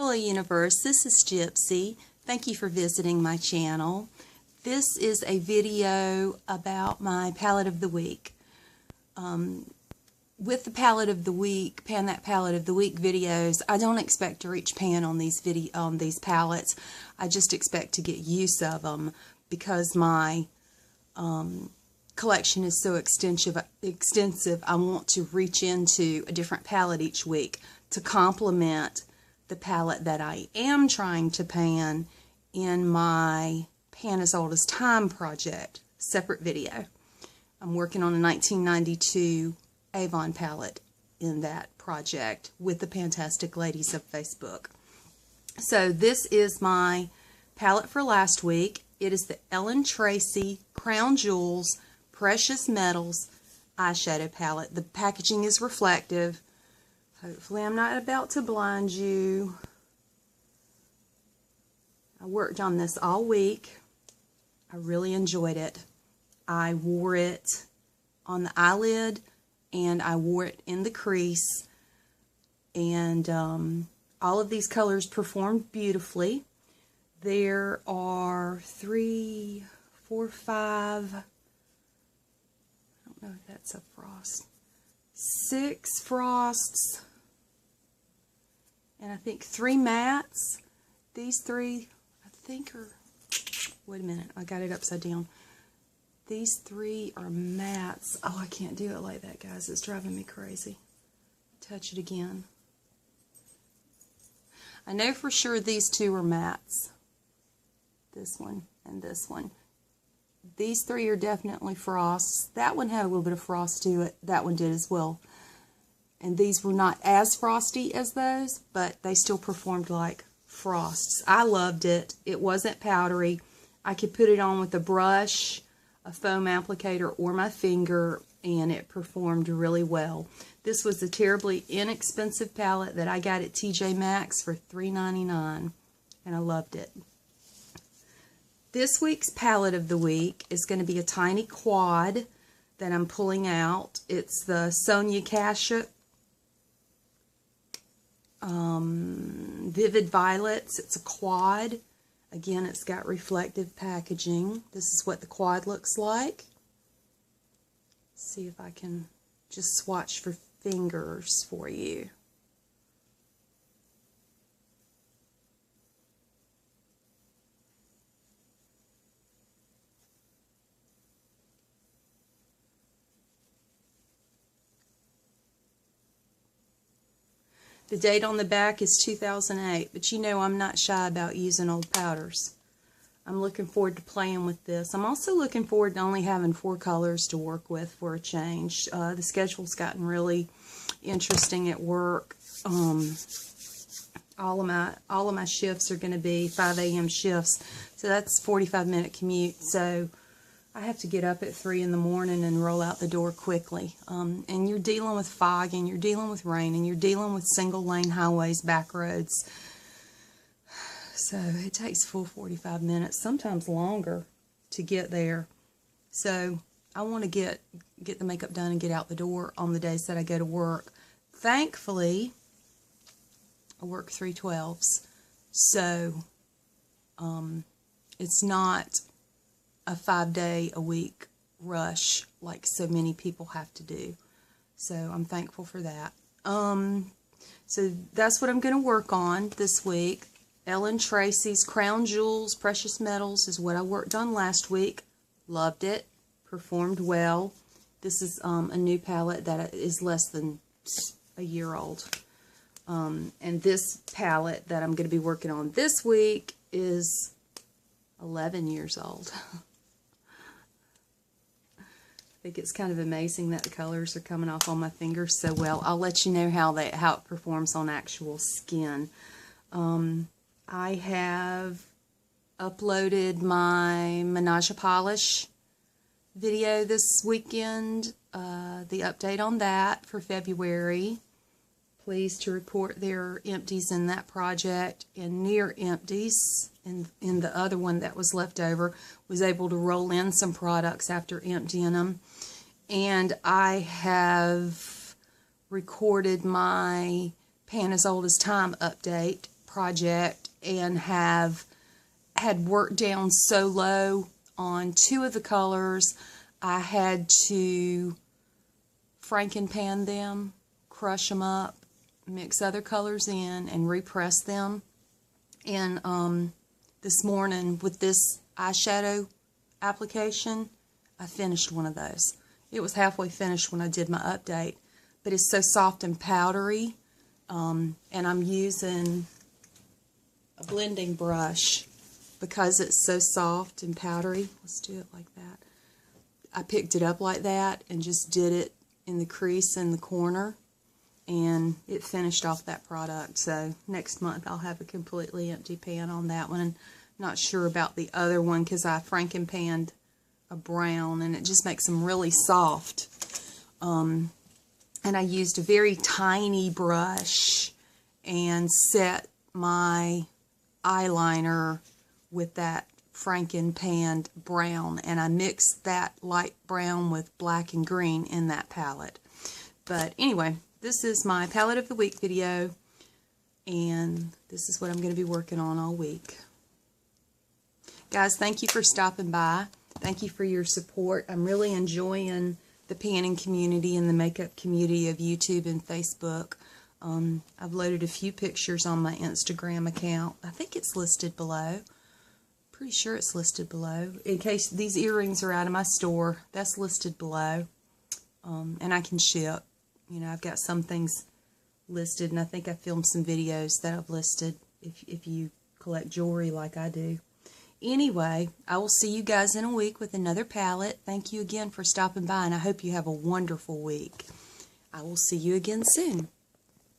Hello Universe, this is Gypsy. Thank you for visiting my channel. This is a video about my palette of the week. With the palette of the week, Pan That Palette of the Week videos, I don't expect to reach pan on these palettes. I just expect to get use of them because my collection is so extensive. I want to reach into a different palette each week to complement the palette that I am trying to pan in my Pan as Old as Time project, separate video. I'm working on a 1992 Avon palette in that project with the Fantastic Ladies of Facebook. So this is my palette for last week. It is the Ellen Tracy Crown Jewels Precious Metals eyeshadow palette. The packaging is reflective. Hopefully I'm not about to blind you. I worked on this all week. I really enjoyed it. I wore it on the eyelid and I wore it in the crease. And all of these colors performed beautifully. There are 3, 4, 5, I don't know if that's a frost, 6 frosts, and I think 3 mattes. These 3, I think are, wait a minute, I got it upside down. These 3 are mattes. Oh, I can't do it like that, guys. It's driving me crazy. Touch it again. I know for sure these 2 are mattes. This one and this one. These 3 are definitely frosts. That one had a little bit of frost to it. That one did as well. And these were not as frosty as those, but they still performed like frosts. I loved it. It wasn't powdery. I could put it on with a brush, a foam applicator, or my finger, and it performed really well. This was a terribly inexpensive palette that I got at TJ Maxx for $3.99, and I loved it. This week's palette of the week is going to be a tiny quad that I'm pulling out. It's the Sonia Kashuk Vivid Violets. It's a quad. Again, it's got reflective packaging. This is what the quad looks like. Let's see if I can just swatch for fingers for you. The date on the back is 2008, but you know I'm not shy about using old powders. I'm looking forward to playing with this. I'm also looking forward to only having 4 colors to work with for a change. The schedule's gotten really interesting at work. All of my shifts are going to be 5 a.m. shifts, so that's a 45-minute commute. So I have to get up at 3 in the morning and roll out the door quickly. And you're dealing with fog, and you're dealing with rain, and you're dealing with single-lane highways, back roads. So it takes full 45 minutes, sometimes longer, to get there. So I want to get the makeup done and get out the door on the days that I go to work. Thankfully, I work 3/12s, so it's not a 5-day-a-week rush like so many people have to do. So I'm thankful for that. So that's what I'm going to work on this week. Ellen Tracy's Crown Jewels Precious Metals is what I worked on last week. Loved it. Performed well. This is a new palette that is less than a year old. And this palette that I'm going to be working on this week is 11 years old. I think it's kind of amazing that the colors are coming off on my fingers so well. I'll let you know how it performs on actual skin. I have uploaded my Menage a Polish video this weekend, the update on that for February. Pleased to report there are empties in that project and near empties. In the other one that was left over, was able to roll in some products after emptying them. And I have recorded my Pan as Old as Time update project and had worked down so low on 2 of the colors, I had to frankenpan them, crush them up, mix other colors in, and repress them. And this morning with this eyeshadow application, I finished one of those. It was halfway finished when I did my update, but it's so soft and powdery, and I'm using a blending brush because it's so soft and powdery. Let's do it like that. I picked it up like that and just did it in the crease in the corner, and it finished off that product. So next month I'll have a completely empty pan on that one. And not sure about the other one because I frankenpanned a brown and it just makes them really soft. And I used a very tiny brush and set my eyeliner with that frankenpanned brown, and I mixed that light brown with black and green in that palette. But anyway, this is my palette of the week video, and this is what I'm going to be working on all week. Guys, thank you for stopping by. Thank you for your support. I'm really enjoying the panning community and the makeup community of YouTube and Facebook. I've loaded a few pictures on my Instagram account. I think it's listed below. Pretty sure it's listed below. In case these earrings are out of my store, that's listed below. And I can ship. You know, I've got some things listed, and I think I filmed some videos that I've listed if you collect jewelry like I do. Anyway, I will see you guys in a week with another palette. Thank you again for stopping by, and I hope you have a wonderful week. I will see you again soon.